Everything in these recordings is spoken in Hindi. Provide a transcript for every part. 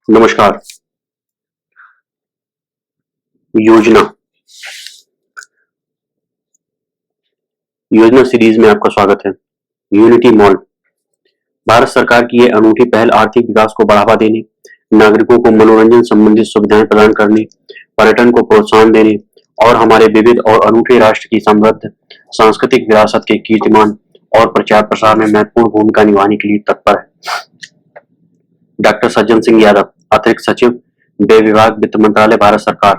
नमस्कार। योजना योजना सीरीज में आपका स्वागत है। यूनिटी मॉल भारत सरकार की ये अनूठी पहल आर्थिक विकास को बढ़ावा देने, नागरिकों को मनोरंजन संबंधित सुविधाएं प्रदान करने, पर्यटन को प्रोत्साहन देने और हमारे विविध और अनूठे राष्ट्र की समृद्ध सांस्कृतिक विरासत के कीर्तिमान और प्रचार प्रसार में महत्वपूर्ण भूमिका निभाने के लिए तत्पर है। डॉक्टर सज्जन सिंह यादव, अतिरिक्त सचिव, व्यय विभाग, वित्त मंत्रालय, भारत सरकार।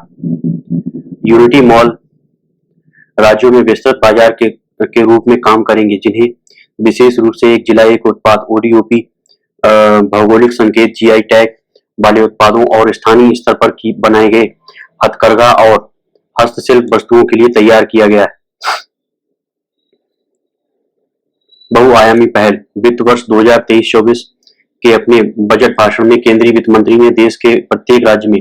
यूनिटी मॉल राज्यों में विस्तृत बाजार के रूप में काम करेंगे, जिन्हें विशेष रूप से एक जिला एक उत्पाद ओडीओपी, भौगोलिक संकेत जीआई टैग वाले उत्पादों और स्थानीय स्तर पर बनाए गए हथकरघा और हस्तशिल्प वस्तुओं के लिए तैयार किया गया है। बहुआयामी पहल वित्त वर्ष 2023-24 के अपने बजट भाषण में केंद्रीय वित्त मंत्री ने देश के प्रत्येक राज्य में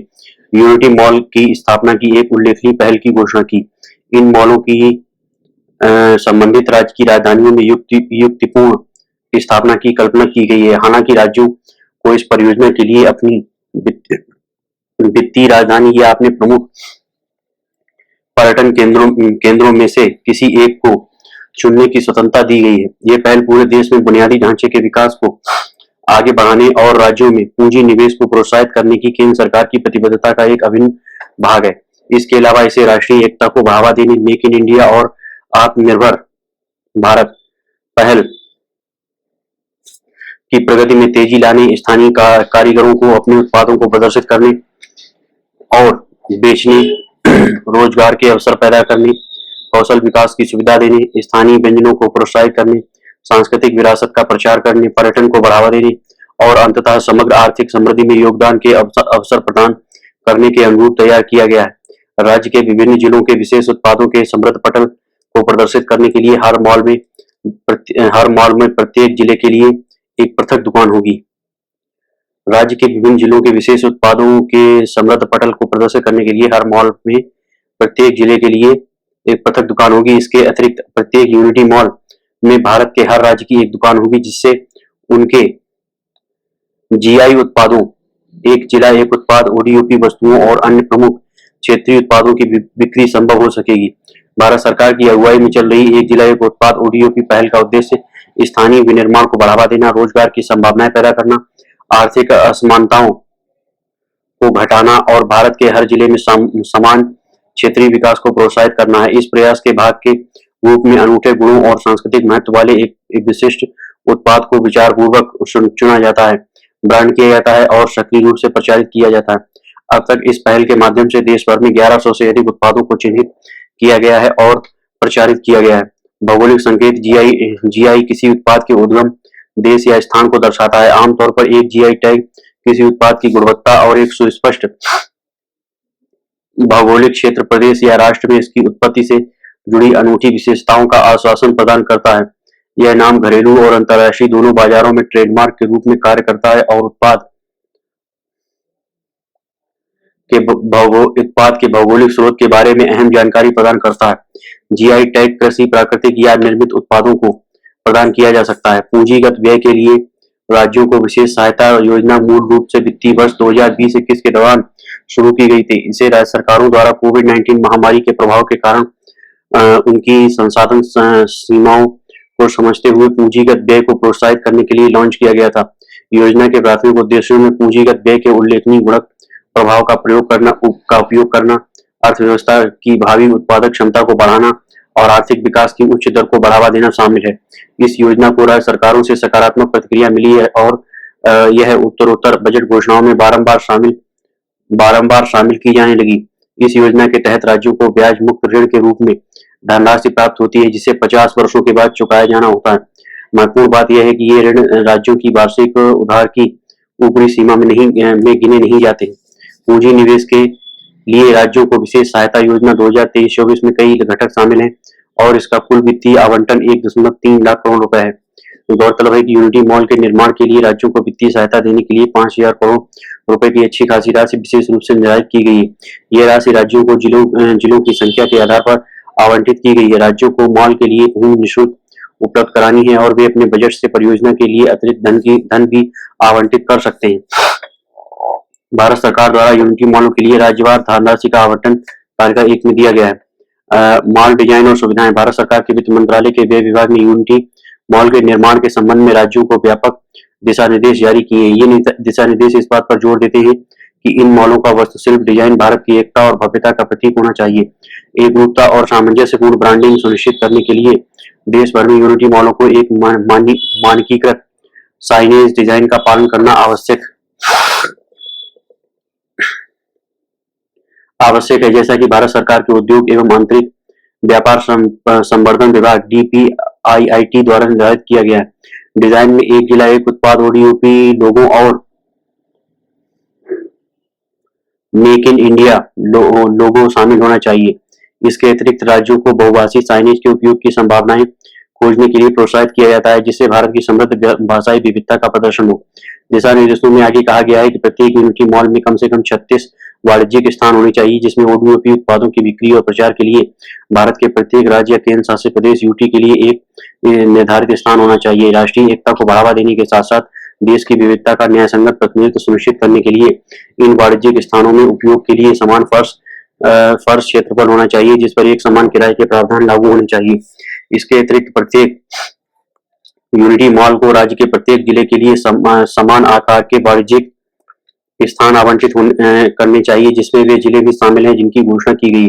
यूनिटी मॉल की स्थापना की एक उल्लेखनीय पहल की घोषणा की। इन मॉलों की संबंधित राज्य की राजधानियों में युक्तिपूर्ण स्थापना की कल्पना की गई है। हालांकि राज्यों को इस परियोजना के लिए अपनी वित्तीय राजधानी या अपने प्रमुख पर्यटन केंद्रों में से किसी एक को चुनने की स्वतंत्रता दी गई है। ये पहल पूरे देश में बुनियादी ढांचे के विकास को आगे बढ़ाने और राज्यों में पूंजी निवेश को प्रोत्साहित करने की केंद्र सरकार की प्रतिबद्धता का एक अभिन्न भाग है। इसके अलावा इसे राष्ट्रीय एकता को बढ़ावा देने, मेक इन इंडिया और आत्मनिर्भर भारत पहल की प्रगति में तेजी लाने, स्थानीय कारीगरों को अपने उत्पादों को प्रदर्शित करने और बेचने, रोजगार के अवसर पैदा करने, कौशल विकास की सुविधा देने, स्थानीय व्यंजनों को प्रोत्साहित करने, सांस्कृतिक विरासत का प्रचार करने, पर्यटन को बढ़ावा देने और अंततः समग्र आर्थिक समृद्धि में योगदान के अवसर प्रदान करने के अनुरूप तैयार किया गया है। राज्य के विभिन्न जिलों के विशेष उत्पादों के समृद्ध पटल को प्रदर्शित करने के लिए हर मॉल में प्रत्येक जिले के लिए एक पृथक दुकान होगी। राज्य के विभिन्न जिलों के विशेष उत्पादों के समृद्ध पटल को प्रदर्शित करने के लिए हर मॉल में प्रत्येक जिले के लिए एक पृथक दुकान होगी। इसके अतिरिक्त प्रत्येक यूनिटी मॉल में भारत के हर राज्य की एक दुकान होगी, जिससे उनके जीआई उत्पादों, एक जिला एक उत्पाद ओडीओपी वस्तुओं और अन्य प्रमुख क्षेत्रीय उत्पादों की बिक्री संभव हो सकेगी। भारत सरकार की अगुवाई में चल रही एक जिला एक उत्पाद ओडीओपी पहल का उद्देश्य स्थानीय विनिर्माण को बढ़ावा देना, रोजगार की संभावनाएं पैदा करना, आर्थिक असमानताओं को घटाना और भारत के हर जिले में समान क्षेत्रीय विकास को प्रोत्साहित करना है। इस प्रयास के भाग के रूप में अनूठे गुणों और सांस्कृतिक महत्व वाले एक विशिष्ट उत्पाद को विचारपूर्वक चुना जाता है, ब्रांड किया जाता है और सक्रिय रूप से प्रचारित किया जाता है। अब तक इस पहल के माध्यम से देश भर में 1100 से अधिक उत्पादों को चिन्हित किया गया है और प्रचारित किया गया है। भौगोलिक संकेत जीआई किसी उत्पाद के उद्गम देश या स्थान को दर्शाता है। आमतौर पर एक जीआई टैग किसी उत्पाद की गुणवत्ता और एक सुस्पष्ट भौगोलिक क्षेत्र, प्रदेश या राष्ट्र में इसकी उत्पत्ति से जुड़ी अनूठी विशेषताओं का आश्वासन प्रदान करता है। यह नाम घरेलू और अंतर्राष्ट्रीय दोनों बाजारों में ट्रेडमार्क के रूप में कार्य करता है और उत्पाद के भौगोलिक स्रोत के बारे में अहम जानकारी प्रदान करता है। जीआई टैग कृषि, प्राकृतिक या निर्मित उत्पादों को प्रदान किया जा सकता है। पूंजीगत व्यय के लिए राज्यों को विशेष सहायता योजना मूल रूप से वित्तीय वर्ष 2020-21 के दौरान शुरू की गई थी। इसे राज्य सरकारों द्वारा कोविड-19 महामारी के प्रभाव के कारण उनकी संसाधन सीमाओं को समझते हुए पूंजीगत व्यय को प्रोत्साहित करने के लिए लॉन्च किया गया था। योजना के प्राथमिक उद्देश्यों में पूंजीगत व्यय के उल्लेखनीय गुणक प्रभाव का उपयोग करना, अर्थव्यवस्था की भावी उत्पादक क्षमता को बढ़ाना और आर्थिक विकास की उच्च दर को बढ़ावा देना शामिल है। इस योजना को राज्य सरकारों से सकारात्मक प्रतिक्रिया मिली है और यह उत्तरोत्तर बजट घोषणाओं में बारंबार शामिल की जाने लगी। इस योजना के तहत राज्यों को ब्याज मुक्त ऋण के रूप में धनराशि प्राप्त होती है, जिसे 50 वर्षों के बाद चुकाया जाना होता है। महत्वपूर्ण बात यह है कि ये ऋण राज्यों की वार्षिक उधार की ऊपरी सीमा में गिने नहीं जाते। पूंजी निवेश के लिए राज्यों को विशेष सहायता योजना 2023-24 में कई घटक शामिल हैं और इसका कुल वित्तीय आवंटन 1.3 लाख करोड़ रुपए है। गौरतलब है कि यूनिटी मॉल के निर्माण के लिए राज्यों को वित्तीय सहायता देने के लिए 5,000 करोड़ रुपए की अच्छी खासी राशि विशेष रूप से निर्धारित की गई है। यह राशि राज्यों को जिलों की संख्या के आधार पर आवंटित की गई है। राज्यों को मॉल के लिए भूमि निःशुल्क उपलब्ध करानी है और वे अपने बजट से परियोजना के लिए अतिरिक्त धन भी आवंटित कर सकते हैं। भारत सरकार द्वारा यूनिटी मॉलों के लिए राज्यवार धनराशि का आवंटन तालिका 1 में दिया गया है। मॉल डिजाइन और सुविधाएं। भारत सरकार के वित्त मंत्रालय के व्यय विभाग ने यूनिटी मॉल के निर्माण के संबंध में राज्यों को व्यापक दिशा निर्देश जारी किए हैं। ये दिशा निर्देश इस बात पर जोर देते हैं कि इन मॉलों का वास्तुशिल्प डिजाइन भारत की एकता और भव्यता का प्रतीक होना चाहिए। एकरूपता और सामंजस्यपूर्ण ब्रांडिंग सुनिश्चित करने के लिए देश भर में यूनिटी मॉलों को एक मानकीकृत साइनेज डिजाइन का पालन करना आवश्यक है, जैसा कि भारत सरकार के उद्योग एवं आंतरिक व्यापार संवर्धन विभाग DPIIT द्वारा निर्धारित किया गया है। डिजाइन में एक जिला एक उत्पाद ODOP लोगों और मेक इन इंडिया लोगो शामिल होना चाहिए। इसके अतिरिक्त राज्यों को बहुभाषी साइनेज के उपयोग की संभावनाएं खोजने के लिए प्रोत्साहित किया जाता है, जिससे भारत की समृद्ध भाषाई विविधता का प्रदर्शन हो। दिशा निर्देशों में आगे कहा गया है कि प्रत्येक यूनिटी मॉल में कम से कम 36 वाणिज्यिक स्थान होने चाहिए, जिसमें ODOP उत्पादों की बिक्री और प्रचार के लिए भारत के प्रत्येक राज्य या केंद्र शासित प्रदेश UT के लिए एक निर्धारित स्थान होना चाहिए। राष्ट्रीय एकता को बढ़ावा देने के साथ साथ देश की विविधता का न्यायसंगत प्रतिनिधित्व सुनिश्चित करने के लिए इन वाणिज्यिक स्थानों में उपयोग के लिए समान फर्श क्षेत्रफल होना चाहिए, जिस पर एक समान किराए के प्रावधान लागू होने चाहिए। इसके अतिरिक्त प्रत्येक यूनिटी मॉल को राज्य के प्रत्येक जिले के लिए समान आकार के वाणिज्यिक स्थान आवंटित करने चाहिए, जिसमें वे जिले भी शामिल हैं जिनकी घोषणा की गई,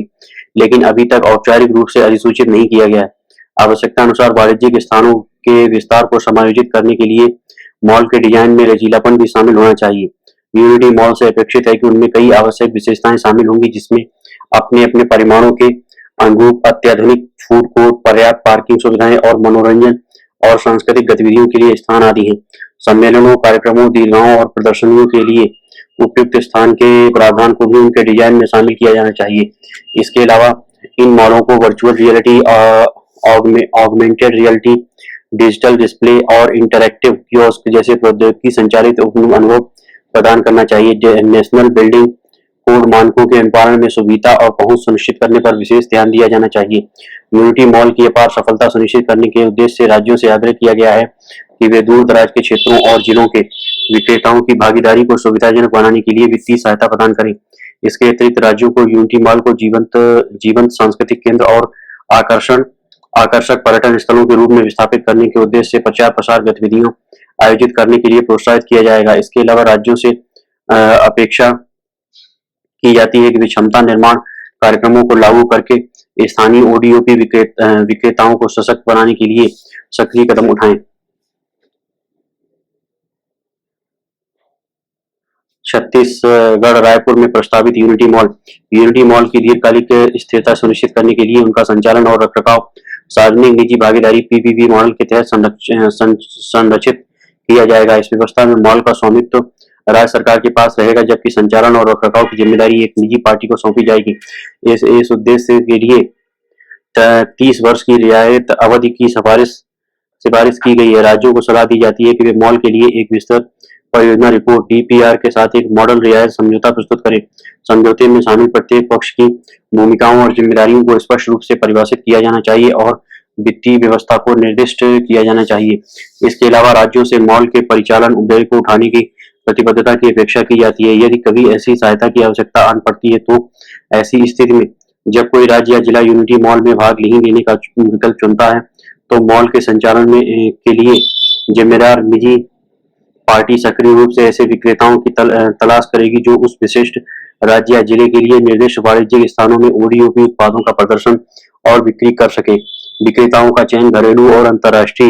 लेकिन अभी तक औपचारिक रूप से अधिसूचित नहीं किया गया है। आवश्यकता अनुसार वाणिज्यिक स्थानों के विस्तार को समायोजित करने के लिए मॉल के डिजाइन में लचीलापन भी शामिल होना चाहिए। यूनिटी मॉल से अपेक्षित है कि उनमें कई आवश्यक विशेषताएं शामिल होंगी, जिसमें अपने अपने परिमाणों के अनुरूप अत्याधुनिक फूड कोर्ट, पर्याप्त पार्किंग सुविधाएं और मनोरंजन और सांस्कृतिक गतिविधियों के लिए स्थान आदि हैं। सम्मेलनों, कार्यक्रमों, दीर्घाओं और प्रदर्शनियों के लिए उपयुक्त स्थान के प्रावधान को भी उनके डिजाइन में शामिल किया जाना चाहिए। इसके अलावा इन मॉलों को virtual reality, augmented reality, digital display और इंटरैक्टिव कियोस्क जैसे प्रौद्योगिकी संचालित अनुभव प्रदान करना चाहिए। नेशनल बिल्डिंग कोड मानकों के अनुपालन में सुविधा और पहुंच सुनिश्चित करने पर विशेष ध्यान दिया जाना चाहिए। यूनिटी मॉल की अपार सफलता सुनिश्चित करने के उद्देश्य से राज्यों से आग्रह किया गया है कि वे दूर दराज के क्षेत्रों और जिलों के विक्रेताओं की भागीदारी को सुविधाजनक बनाने के लिए वित्तीय सहायता प्रदान करें। इसके अतिरिक्त राज्यों को यूनिटी मॉल को जीवंत सांस्कृतिक केंद्र और आकर्षक पर्यटन स्थलों के रूप में विस्थापित करने के उद्देश्य से प्रचार प्रसार गतिविधियों आयोजित करने के लिए प्रोत्साहित किया जाएगा। इसके अलावा राज्यों से अपेक्षा की जाती है कि वे क्षमता निर्माण कार्यक्रमों को लागू करके स्थानीय ODOP विक्रेताओं को सशक्त बनाने के लिए सक्रिय कदम उठाएं। छत्तीसगढ़ रायपुर में प्रस्तावित यूनिटी मॉल की दीर्घकालिक स्थिरता सुनिश्चित करने के लिए उनका संचालन और रखरखाव सार्वजनिक निजी भागीदारी PPP मॉडल के तहत संरचित किया जाएगा। इस व्यवस्था में मॉल का स्वामित्व राज्य सरकार के पास रहेगा, जबकि संचालन और रखरखाव की जिम्मेदारी एक निजी पार्टी को सौंपी जाएगी। इस उद्देश्य के लिए 30 वर्ष की रियायत अवधि की सिफारिश की गई है। राज्यों को सलाह दी जाती है कि वे मॉल के लिए एक विस्तृत परियोजना रिपोर्ट DPR के साथ एक मॉडल रियायत समझौता प्रस्तुत करें। समझौते में शामिल प्रत्येक पक्ष की भूमिकाओं और जिम्मेदारियों को स्पष्ट रूप से परिभाषित किया जाना चाहिए और वित्तीय व्यवस्था को निर्दिष्ट किया जाना चाहिए। इसके अलावा राज्यों से मॉल के परिचालन व्यय को उठाने की प्रतिबद्धता की अपेक्षा की जाती है। यदि कभी ऐसी सहायता की आवश्यकता आन पड़ती है तो ऐसी स्थिति में जब कोई राज्य या जिला यूनिटी मॉल में भाग नहीं लेने का विकल्प चुनता है, तो मॉल के संचालन के लिए जिम्मेदार निजी पार्टी सक्रिय रूप से ऐसे विक्रेताओं की तलाश करेगी जो उस विशिष्ट राज्य या जिले के लिए निर्दिष्ट वाणिज्यिक स्थानों में ODOP उत्पादों का प्रदर्शन और बिक्री कर सके। विक्रेताओं का चयन घरेलू और अंतर्राष्ट्रीय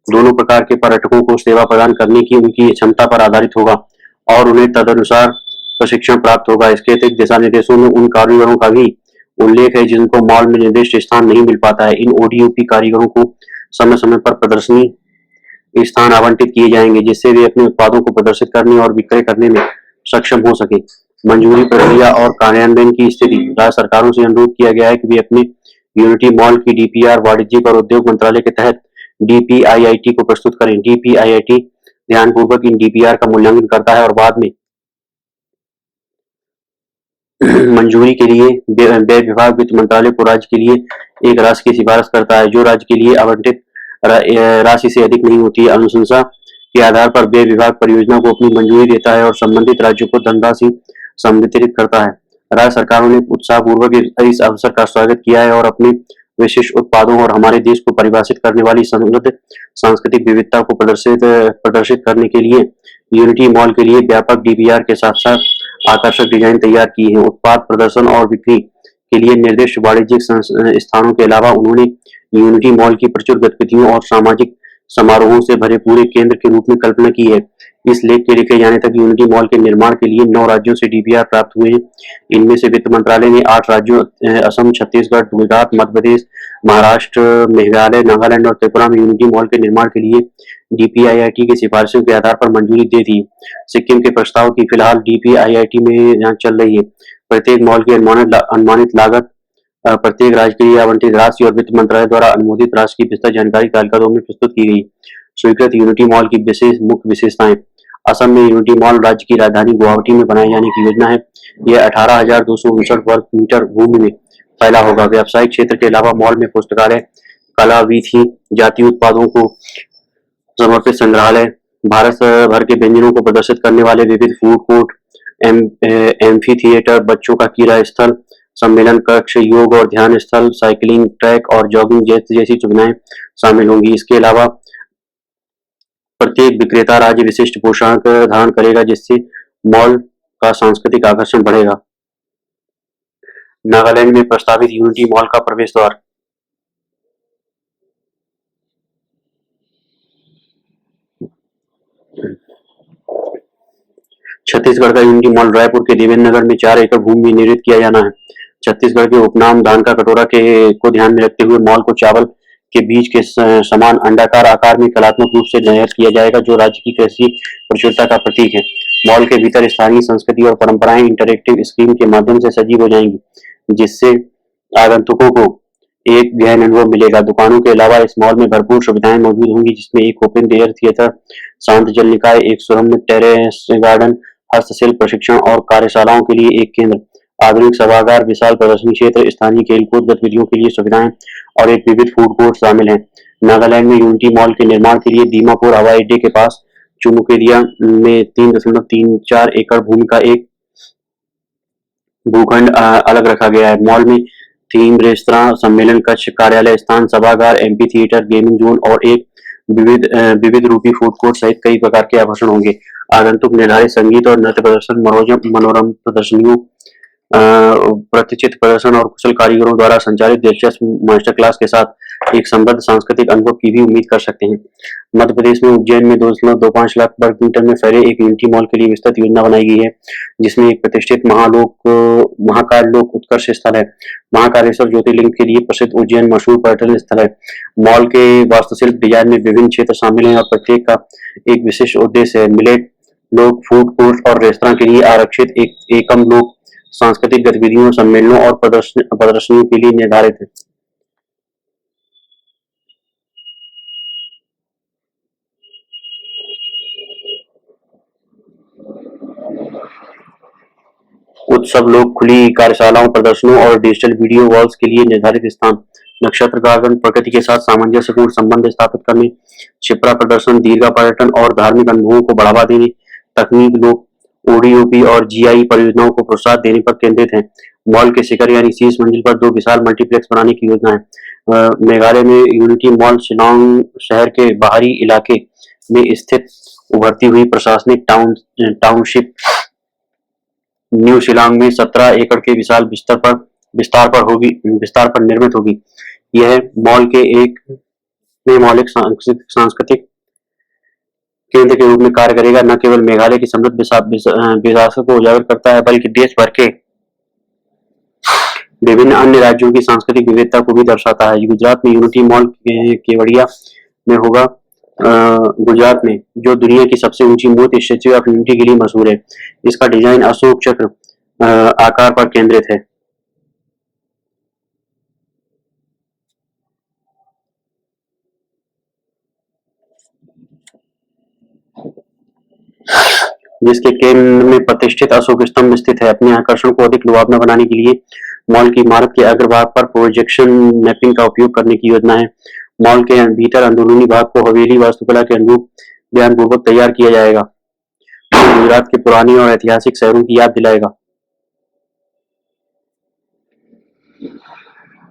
दोनों प्रकार के पर्यटकों को सेवा प्रदान करने की उनकी क्षमता पर आधारित होगा और उन्हें तदनुसार प्रशिक्षण प्राप्त होगा। इसके अतिरिक्त दिशा निर्देशों में उन कारीगरों का भी उल्लेख है जिनको मॉल में निर्दिष्ट स्थान नहीं मिल पाता है। इन ODOP कारीगरों को समय समय पर प्रदर्शनी स्थान आवंटित किए जाएंगे, जिससे वे अपने उत्पादों को प्रदर्शित करने और विक्रय करने में सक्षम हो सके। मंजूरी प्रक्रिया और कार्यान्वयन की स्थिति। राज्य सरकारों से अनुरोध किया गया है कि वे अपने यूनिटी मॉल की DPR वाणिज्यिक और उद्योग मंत्रालय के तहत DPIIT को प्रस्तुत करें। DPIIT ध्यानपूर्वक इन DPR का मूल्यांकन करता है और बाद में मंजूरी के लिए व्यय विभाग वित्त मंत्रालय को राज्य के लिए एक राशि की सिफारिश करता है, जो राज्य के लिए आवंटित राशि से अधिक नहीं होती है। अनुशंसा के आधार पर व्यय विभाग परियोजना को अपनी मंजूरी देता है और संबंधित राज्यों को धनराशि संवितरित करता है। राज्य सरकारों ने उत्साहपूर्वक इस अवसर का स्वागत किया है और अपने विशिष्ट उत्पादों और हमारे देश को परिभाषित करने वाली समृद्ध सांस्कृतिक विविधता को प्रदर्शित करने के लिए यूनिटी मॉल के लिए व्यापक डीपीआर के साथ साथ आकर्षक डिजाइन तैयार किए हैं। उत्पाद प्रदर्शन और बिक्री के लिए निर्दिष्ट वाणिज्यिक स्थानों के अलावा उन्होंने यूनिटी मॉल की प्रचुर गतिविधियों और सामाजिक समारोहों से भरे पूरे केंद्र के रूप में कल्पना की है। इस लेख के लिखे जाने तक यूनिटी मॉल के निर्माण के लिए 9 राज्यों से डीपीआर प्राप्त हुए हैं। इनमें से वित्त मंत्रालय ने 8 राज्यों असम, छत्तीसगढ़, गुजरात, मध्य प्रदेश, महाराष्ट्र, मेघालय, नागालैंड और त्रिपुरा में यूनिटी मॉल के निर्माण के लिए डीपीआईआईटी की सिफारिशों के आधार पर मंजूरी दे दी। सिक्किम के प्रस्ताव की फिलहाल डीपीआईआईटी में जांच चल रही है। प्रत्येक मॉल की अनुमानित लागत, प्रत्येक राज्य के लिए आवंटित राशि और वित्त मंत्रालय द्वारा अनुमोदित राशि की विस्तृत जानकारी तालिका 2 में प्रस्तुत की गई। स्वीकृत यूनिटी मॉल की मुख्य विशेषताएं। असम में यूनिटी मॉल राज्य की राजधानी गुवाहाटी में बनाए जाने की योजना है। यह 18,259 वर्ग मीटर भूमि में फैला होगा। व्यावसायिक क्षेत्र के अलावा मॉल में पुस्तकालय, कला वीथी, जातीय उत्पादों को समर्पित संग्रहालय, भारत भर के व्यंजनों को प्रदर्शित करने वाले विविध फूड कोर्ट, एम्फी थिएटर, बच्चों का क्रीड़ा स्थल, सम्मेलन कक्ष, योग और ध्यान स्थल, साइकिलिंग ट्रैक और जॉगिंग जैसी सुविधाएं शामिल होंगी। इसके अलावा प्रत्येक विक्रेता राज्य विशिष्ट पोशाक धारण करेगा, जिससे मॉल का सांस्कृतिक आकर्षण बढ़ेगा। नागालैंड में प्रस्तावित यूनिटी मॉल का प्रवेश द्वार। छत्तीसगढ़ का यूनिटी मॉल रायपुर के देवेंद्र नगर में 4 एकड़ भूमि में निर्मित किया जाना है। छत्तीसगढ़ के उपनाम धान का कटोरा को ध्यान में रखते हुए मॉल को चावल के बीज के समान अंडाकार आकार में कलात्मक रूप से निर्मित किया जाएगा, जो राज्य की कृषि प्रचुरता का प्रतीक है। मॉल के भीतर स्थानीय संस्कृति और परंपराएं इंटरैक्टिव स्क्रीन के माध्यम से सजीव हो जाएंगी, जिससे आगंतुकों को एक गहन अनुभव मिलेगा। दुकानों के अलावा इस मॉल में भरपूर सुविधाएं मौजूद होंगी, जिसमें एक ओपन एयर थिएटर, शांत जल निकाय, एक सुरम्य टेरेस गार्डन, हस्तशिल्प प्रशिक्षण और कार्यशालाओं के लिए एक केंद्र, आधुनिक सभागार, विशाल प्रदर्शनी क्षेत्र, स्थानीय खेलकूद गतिविधियों के लिए सुविधाएं और एक विविध फूड कोर्ट शामिल हैं। नागालैंड में यूनिटी मॉल के निर्माण के लिए दीमापुर हवाई अड्डे के पास चुमुकेरिया में 3.34 एकड़ भूमि का एक भूखंड अलग रखा गया है। मॉल में थीम रेस्तरां, सम्मेलन कक्ष, कार्यालय स्थान, सभागार, एम्पी थिएटर, गेमिंग जोन और एक विविध रूपी फूड कोर्ट सहित कई प्रकार के आकर्षण होंगे। आगंतुक निर्धारित संगीत और नृत्य प्रदर्शन, मनोरम प्रदर्शनियों, प्रतिचित्र प्रदर्शन और कुशल कारीगरों द्वारा संचालित दिलचस्प मास्टर क्लास के साथ एक समृद्ध सांस्कृतिक अनुभव की भी उम्मीद कर सकते हैं। मध्य प्रदेश में उज्जैन में 2.25 लाख वर्ग मीटर में फैले एक यूनिटी मॉल के लिए विस्तृत योजना बनाई गई है, जिसमें एक प्रतिष्ठित महाकाल लोक उत्कर्ष स्थल है। महाकालेश्वर ज्योतिर्लिंग के लिए प्रसिद्ध उज्जैन मशहूर पर्यटन स्थल है। मॉल के वास्तुशिल्प डिजाइन में विभिन्न क्षेत्र शामिल हैं और प्रत्येक का एक विशिष्ट उद्देश्य है। मिलेट लोक फूड कोर्ट और रेस्तरां के लिए आरक्षित एकम लोक सांस्कृतिक गतिविधियों, सम्मेलनों और प्रदर्शनियों के लिए निर्धारित है। उत्सव लोक, खुली कार्यशालाओं, प्रदर्शनों और डिजिटल वीडियो वॉल्स के लिए निर्धारित स्थान। नक्षत्र गार्डन, प्रकृति के साथ सामंजस्यपूर्ण संबंध स्थापित करने, क्षिप्रा प्रदर्शन, दीर्घा पर्यटन और धार्मिक अनुभवों को बढ़ावा देने, तकनीक लोक, ओडीओपी और जीआई परियोजनाओं को प्रोत्साहन देने पर केंद्रित है। मॉल के शिखर यानी शीर्ष मंजिल पर 2 विशाल मल्टीप्लेक्स बनाने की योजना है। मेघालय में यूनिटी मॉल शिलांग शहर के बाहरी इलाके में स्थित उभरती हुई प्रशासनिक टाउनशिप न्यू शिलांग में 17 एकड़ के विशाल विस्तार पर निर्मित होगी। यह मॉल के मौलिक सांस्कृतिक केंद्र के रूप में कार्य करेगा, न केवल मेघालय की समृद्ध विरासत को उजागर करता है, बल्कि देश भर के विभिन्न अन्य राज्यों की सांस्कृतिक विविधता को भी दर्शाता है। गुजरात में यूनिटी मॉल केवड़िया में होगा, गुजरात में, जो दुनिया की सबसे ऊंची मूर्ति स्टैच्यू ऑफ यूनिटी के लिए मशहूर है। इसका डिजाइन अशोक चक्र आकार पर केंद्रित है। जिसके केंद्र में प्रतिष्ठित अशोक स्तंभ स्थित है। अपने आकर्षण को अधिक लुभावना बनाने के लिए मॉल की इमारत के अग्रभाग पर प्रोजेक्शन मैपिंग का उपयोग करने की योजना है। मॉल के भीतर अंदरूनी भाग को हवेली वास्तुकला के अनुरूप ध्यानपूर्वक तैयार किया जाएगा, जो गुजरात के पुरानी और ऐतिहासिक शहरों की याद दिलाएगा।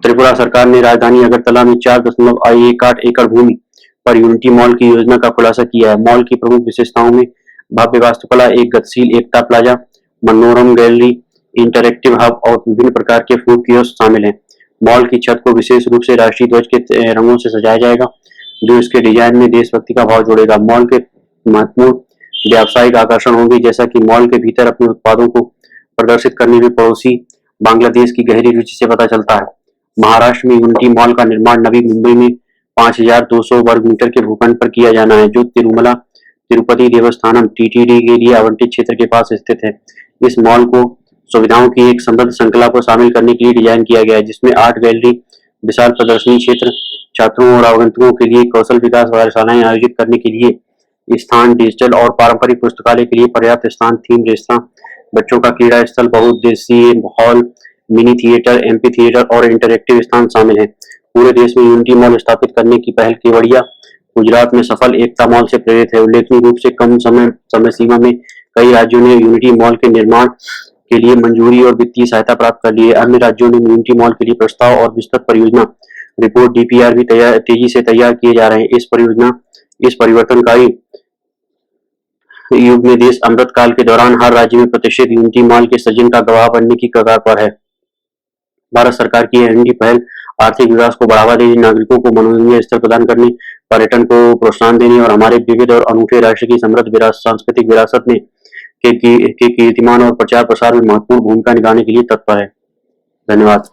त्रिपुरा सरकार ने राजधानी अगरतला में 4.18 एकड़ भूमि पर यूनिटी मॉल की योजना का खुलासा किया है। मॉल की प्रमुख विशेषताओं में भव्य वास्तुकला, एक गतिशील एकता प्लाजा, मनोरम गैलरी, इंटरैक्टिव हब और विभिन्न प्रकार के फूड कियोस्क शामिल हैं। मॉल की छत को विशेष रूप से राष्ट्रीय ध्वज के रंगों से सजाया जाएगा, जो इसके डिजाइन में देशभक्ति का भाव जोड़ेगा। मॉल के महत्वपूर्ण व्यावसायिक आकर्षण होंगे, जैसा कि मॉल के भीतर अपने उत्पादों को प्रदर्शित करने में पड़ोसी बांग्लादेश की गहरी रुचि से पता चलता है। महाराष्ट्र में यूनिटी मॉल का निर्माण नवी मुंबई में 5,200 वर्ग मीटर के भूखंड पर किया जाना है, जो तिरुमला तिरुपति देवस्थानम टीटीडी के लिए आवंटित क्षेत्र के पास स्थित है। इस मॉल को सुविधाओं की एक समृद्ध श्रृंखला को शामिल करने के लिए डिजाइन किया गया है, जिसमें 8 गैलरी, विशाल प्रदर्शनी क्षेत्र, छात्रों और आगंतुकों के लिए कौशल विकास कार्यशालाएं आयोजित करने के लिए स्थान, डिजिटल और पारंपरिक पुस्तकालय के लिए पर्याप्त स्थान, थीम रेस्तरां, बच्चों का क्रीड़ा स्थल, बहुउद्देशीय hall, mini theatre, amphi theatre और इंटरैक्टिव स्थान शामिल हैं। पूरे देश में यूनिटी मॉल स्थापित करने की पहल केवड़िया गुजरात में सफल एकता मॉल से प्रेरित है। उल्लेखनीय रूप से कम समय सीमा में कई राज्यों ने यूनिटी मॉल के निर्माण के लिए मंजूरी और वित्तीय सहायता प्राप्त कर ली है। अन्य राज्यों में यूनिटी मॉल के लिए प्रस्ताव और विस्तृत परियोजना रिपोर्ट डीपीआर भी तेजी से तैयार किए जा रहे हैं। इस परिवर्तनकारी युग में देश अमृत काल के दौरान हर राज्य में प्रतिष्ठित यूनिटी मॉल के सृजन का गवाह बनने की कगार पर है। भारत सरकार की यह अहम पहल आर्थिक विकास को बढ़ावा देने, नागरिकों को मनोरंजन स्तर प्रदान करने, पर्यटन को प्रोत्साहन देने और हमारे विविध और अनूठे राष्ट्र की समृद्ध सांस्कृतिक विरासत में के कीर्तिमान और प्रचार प्रसार में महत्वपूर्ण भूमिका निभाने के लिए तत्पर है। धन्यवाद।